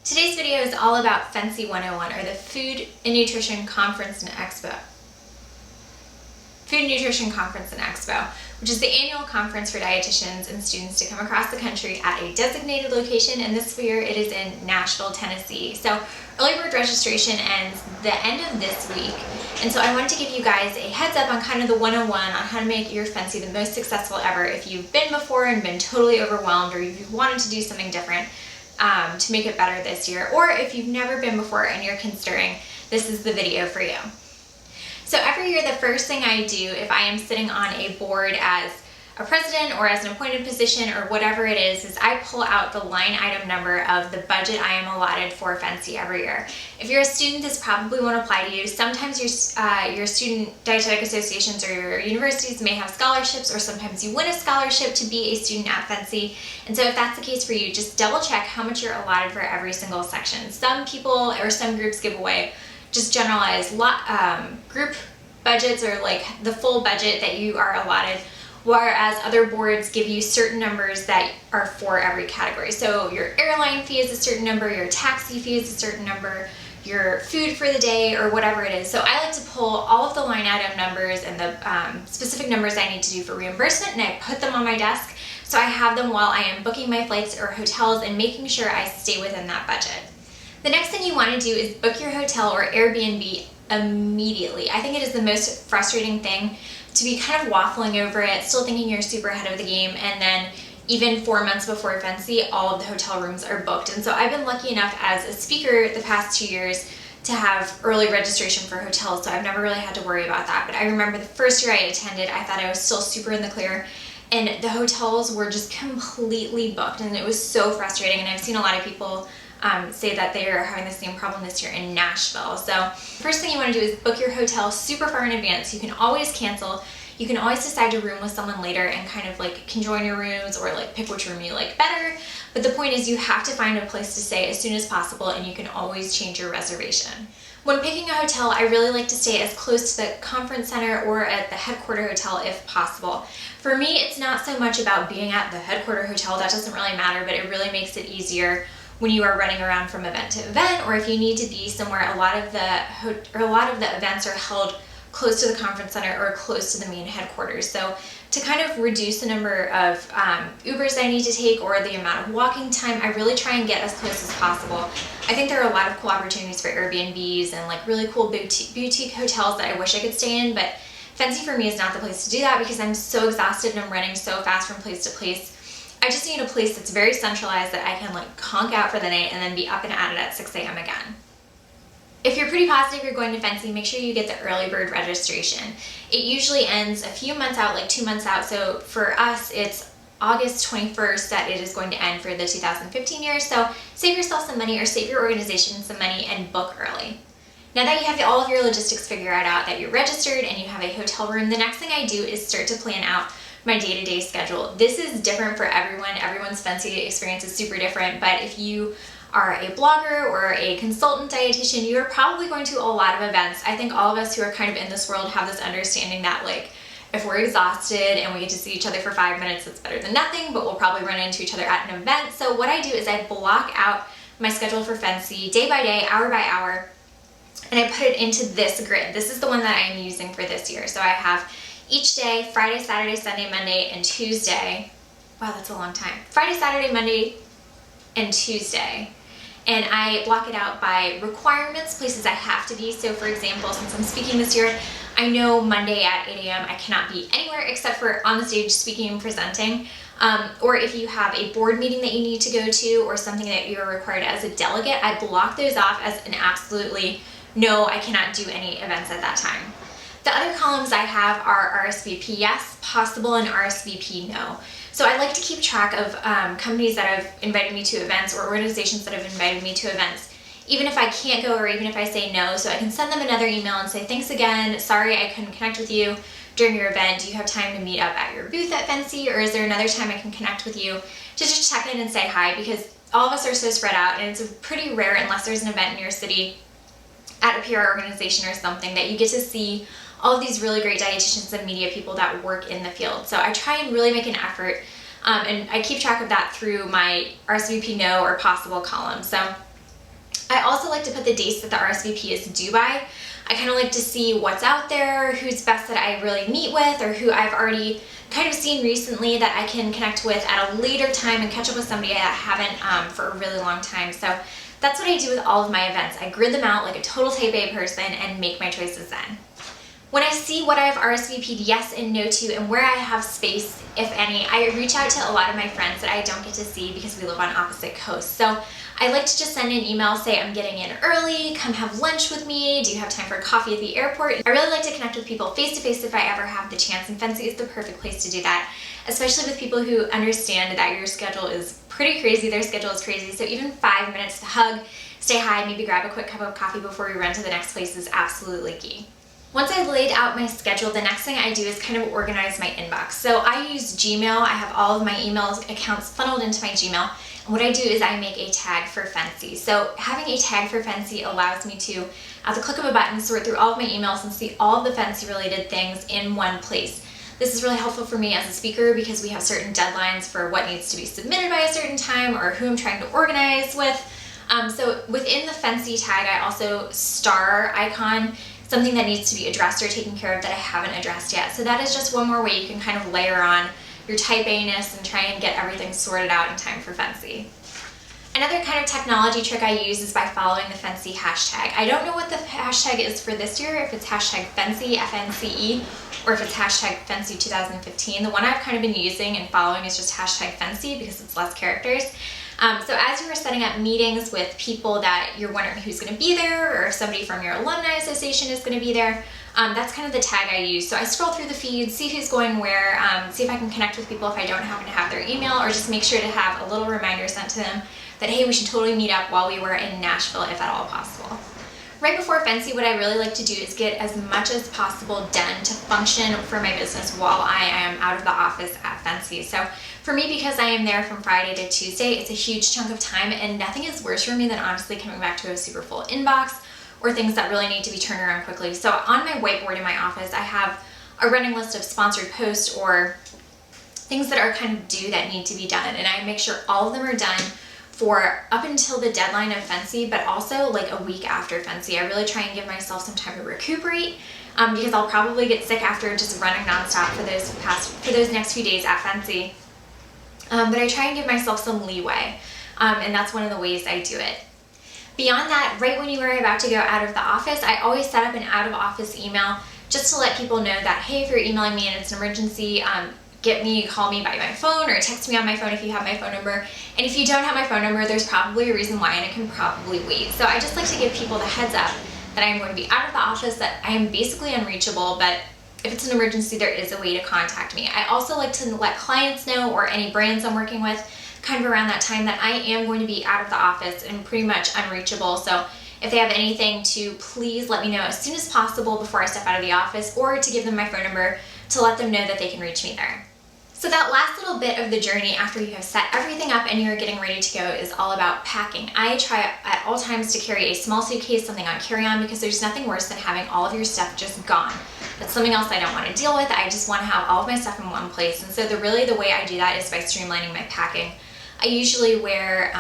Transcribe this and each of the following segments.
Today's video is all about FNCE 101, or the Food and Nutrition Conference and Expo. Food and Nutrition Conference and Expo, which is the annual conference for dietitians and students to come across the country at a designated location, and this year it is in Nashville, Tennessee. So early bird registration ends the end of this week, and so I wanted to give you guys a heads up on kind of the 101 on how to make your FNCE the most successful ever. If you've been before and been totally overwhelmed, or you've wanted to do something different to make it better this year, or if you've never been before and you're considering, this is the video for you. So every year, the first thing I do if I am sitting on a board as a president or as an appointed position or whatever it is I pull out the line item number of the budget I am allotted for FNCE every year. If you're a student, this probably won't apply to you. Sometimes your student dietetic associations or your universities may have scholarships, or sometimes you win a scholarship to be a student at FNCE. And so if that's the case for you, just double check how much you're allotted for every single section. Some people or some groups give away just generalized group budgets, or like the full budget that you are allotted, whereas other boards give you certain numbers that are for every category. So your airline fee is a certain number, your taxi fee is a certain number, your food for the day, or whatever it is. So I like to pull all of the line item numbers and the specific numbers I need to do for reimbursement, and I put them on my desk so I have them while I am booking my flights or hotels and making sure I stay within that budget. The next thing you want to do is book your hotel or Airbnb immediately. I think it is the most frustrating thing to be kind of waffling over it, still thinking you're super ahead of the game, and then even 4 months before FNCE, all of the hotel rooms are booked. And so I've been lucky enough as a speaker the past 2 years to have early registration for hotels, so I've never really had to worry about that. But I remember the first year I attended, I thought I was still super in the clear, and the hotels were just completely booked, and it was so frustrating. And I've seen a lot of people say that they are having the same problem this year in Nashville. So first thing you want to do is book your hotel super far in advance. You can always cancel. You can always decide to room with someone later and kind of like conjoin your rooms, or like pick which room you like better. But the point is, you have to find a place to stay as soon as possible, and you can always change your reservation. When picking a hotel, I really like to stay as close to the conference center or at the headquarter hotel if possible. For me, it's not so much about being at the headquarter hotel. That doesn't really matter, but it really makes it easier when you are running around from event to event, or if you need to be somewhere. A lot of the events are held close to the conference center or close to the main headquarters. So to kind of reduce the number of Ubers I need to take, or the amount of walking time, I really try and get as close as possible. I think there are a lot of cool opportunities for Airbnbs and like really cool boutique hotels that I wish I could stay in, but FNCE for me is not the place to do that, because I'm so exhausted and I'm running so fast from place to place. I just need a place that's very centralized that I can like conk out for the night and then be up and at it at 6 a.m. again. If you're pretty positive you're going to FNCE, make sure you get the early bird registration. It usually ends a few months out, like 2 months out. So for us, it's August 21st that it is going to end for the 2015 year. So save yourself some money, or save your organization some money, and book early. Now that you have all of your logistics figured out, that you're registered and you have a hotel room, the next thing I do is start to plan out my day-to-day schedule. This is different for everyone. Everyone's FNCE experience is super different, but if you are a blogger or a consultant dietitian, you are probably going to a lot of events. I think all of us who are kind of in this world have this understanding that like, if we're exhausted and we get to see each other for 5 minutes, it's better than nothing, but we'll probably run into each other at an event. So what I do is I block out my schedule for FNCE day by day, hour by hour, and I put it into this grid. This is the one that I am using for this year. So I have each day, Friday, Saturday, Sunday, Monday, and Tuesday. Wow, that's a long time. Friday, Saturday, Monday, and Tuesday. And I block it out by requirements, places I have to be. So for example, since I'm speaking this year, I know Monday at 8 a.m. I cannot be anywhere except for on the stage speaking and presenting. Or if you have a board meeting that you need to go to, or something that you're required as a delegate, I block those off as an absolutely no, I cannot do any events at that time. The other columns I have are RSVP yes, possible, and RSVP no. So I like to keep track of companies that have invited me to events, or organizations that have invited me to events, even if I can't go, or even if I say no, so I can send them another email and say, thanks again, sorry I couldn't connect with you during your event. Do you have time to meet up at your booth at FNCE, or is there another time I can connect with you to just check in and say hi? Because all of us are so spread out, and it's pretty rare, unless there's an event in your city at a PR organization or something, that you get to see all of these really great dietitians and media people that work in the field. So I try and really make an effort, and I keep track of that through my RSVP no or possible column. So I also like to put the dates that the RSVP is due by. I kind of like to see what's out there, who's best that I really meet with, or who I've already kind of seen recently that I can connect with at a later time and catch up with somebody I haven't for a really long time. So that's what I do with all of my events. I grid them out like a total type A person and make my choices then. When I see what I've RSVP'd yes and no to and where I have space, if any, I reach out to a lot of my friends that I don't get to see because we live on opposite coasts. So I like to just send an email, say I'm getting in early, come have lunch with me, do you have time for coffee at the airport? I really like to connect with people face to face if I ever have the chance, and FNCE is the perfect place to do that, especially with people who understand that your schedule is pretty crazy, their schedule is crazy, so even 5 minutes to hug, say hi, maybe grab a quick cup of coffee before we run to the next place is absolutely key. Once I've laid out my schedule, the next thing I do is kind of organize my inbox. So I use Gmail. I have all of my email accounts funneled into my Gmail. And what I do is I make a tag for FNCE. So having a tag for FNCE allows me to, at the click of a button, sort through all of my emails and see all of the FNCE related things in one place. This is really helpful for me as a speaker because we have certain deadlines for what needs to be submitted by a certain time or who I'm trying to organize with. So within the FNCE tag, I also star icon something that needs to be addressed or taken care of that I haven't addressed yet. So that is just one more way you can kind of layer on your type A-ness and try and get everything sorted out in time for FNCE. Another kind of technology trick I use is by following the FNCE hashtag. I don't know what the hashtag is for this year, if it's hashtag FNCE, FNCE, or if it's hashtag FNCE 2015. The one I've kind of been using and following is just hashtag FNCE because it's less characters. So as you are setting up meetings with people that you're wondering who's going to be there, or if somebody from your alumni association is going to be there, that's kind of the tag I use. So I scroll through the feed, see who's going where, see if I can connect with people if I don't happen to have their email, or just make sure to have a little reminder sent to them that, hey, we should totally meet up while we were in Nashville if at all possible. Right before FNCE, what I really like to do is get as much as possible done to function for my business while I am out of the office at FNCE. So for me, because I am there from Friday to Tuesday, it's a huge chunk of time, and nothing is worse for me than honestly coming back to a super full inbox or things that really need to be turned around quickly. So on my whiteboard in my office, I have a running list of sponsored posts or things that are kind of due that need to be done, and I make sure all of them are done for up until the deadline of FNCE, but also like a week after FNCE. I really try and give myself some time to recuperate because I'll probably get sick after just running nonstop for those next few days at FNCE. But I try and give myself some leeway, and that's one of the ways I do it. Beyond that, right when you are about to go out of the office, I always set up an out-of-office email just to let people know that, hey, if you're emailing me and it's an emergency, call me by my phone or text me on my phone if you have my phone number. And if you don't have my phone number, there's probably a reason why, and it can probably wait. So I just like to give people the heads up that I am going to be out of the office, that I am basically unreachable, but if it's an emergency, there is a way to contact me. I also like to let clients know, or any brands I'm working with, kind of around that time, that I am going to be out of the office and pretty much unreachable. So if they have anything, to please let me know as soon as possible before I step out of the office, or to give them my phone number to let them know that they can reach me there. So that last little bit of the journey after you have set everything up and you're getting ready to go is all about packing. I try at all times to carry a small suitcase, something on carry-on, because there's nothing worse than having all of your stuff just gone. That's something else I don't want to deal with. I just want to have all of my stuff in one place. And so the way I do that is by streamlining my packing. I usually wear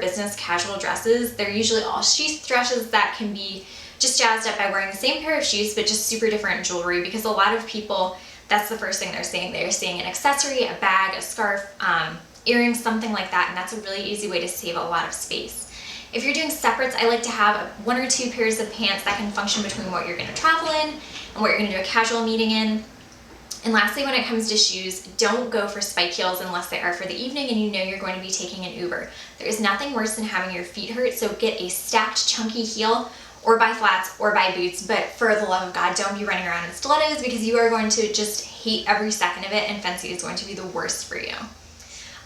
business casual dresses. They're usually all sheath dresses that can be just jazzed up by wearing the same pair of shoes but just super different jewelry, because a lot of people, that's the first thing they're seeing. They're seeing an accessory, a bag, a scarf, earrings, something like that, and that's a really easy way to save a lot of space. If you're doing separates, I like to have 1 or 2 pairs of pants that can function between what you're going to travel in and what you're going to do a casual meeting in. And lastly, when it comes to shoes, don't go for spike heels unless they are for the evening and you know you're going to be taking an Uber. There is nothing worse than having your feet hurt, so get a stacked chunky heel, or buy flats, or buy boots, but for the love of God, don't be running around in stilettos, because you are going to just hate every second of it, and FNCE is going to be the worst for you.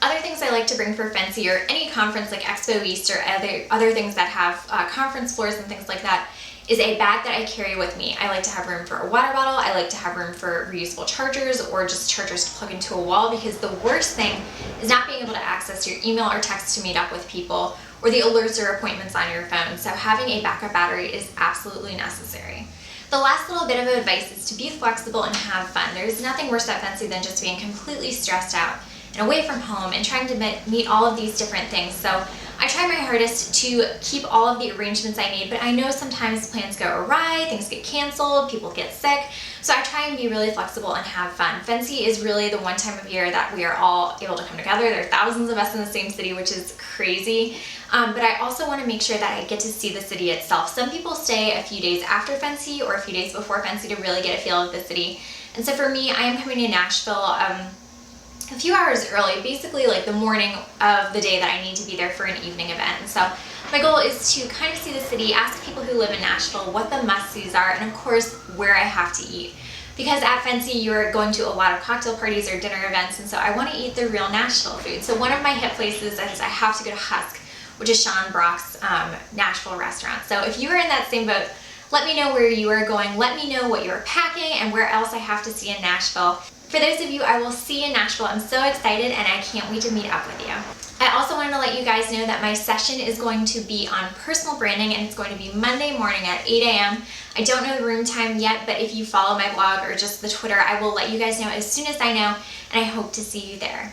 Other things I like to bring for FNCE, or any conference like Expo East, or other things that have conference floors and things like that, is a bag that I carry with me. I like to have room for a water bottle. I like to have room for reusable chargers, or just chargers to plug into a wall, because the worst thing is not being able to access your email or text to meet up with people, or the alerts or appointments on your phone. So having a backup battery is absolutely necessary. The last little bit of advice is to be flexible and have fun. There's nothing worse at FNCE than just being completely stressed out and away from home and trying to meet all of these different things. So I try my hardest to keep all of the arrangements I made, but I know sometimes plans go awry, things get canceled, people get sick, so I try and be really flexible and have fun. FNCE is really the one time of year that we are all able to come together. There are thousands of us in the same city, which is crazy, but I also want to make sure that I get to see the city itself. Some people stay a few days after FNCE or a few days before FNCE to really get a feel of the city, and so for me, I am coming to Nashville a few hours early, basically like the morning of the day that I need to be there for an evening event. And so my goal is to kind of see the city, ask people who live in Nashville what the must-sees are, and of course where I have to eat. Because at FNCE you're going to a lot of cocktail parties or dinner events, and so I want to eat the real Nashville food. So one of my hit places is I have to go to Husk, which is Sean Brock's Nashville restaurant. So if you are in that same boat, let me know where you are going, let me know what you're packing and where else I have to see in Nashville. For those of you I will see in Nashville, I'm so excited and I can't wait to meet up with you. I also wanted to let you guys know that my session is going to be on personal branding, and it's going to be Monday morning at 8 a.m. I don't know the room time yet, but if you follow my blog or just the Twitter, I will let you guys know as soon as I know, and I hope to see you there.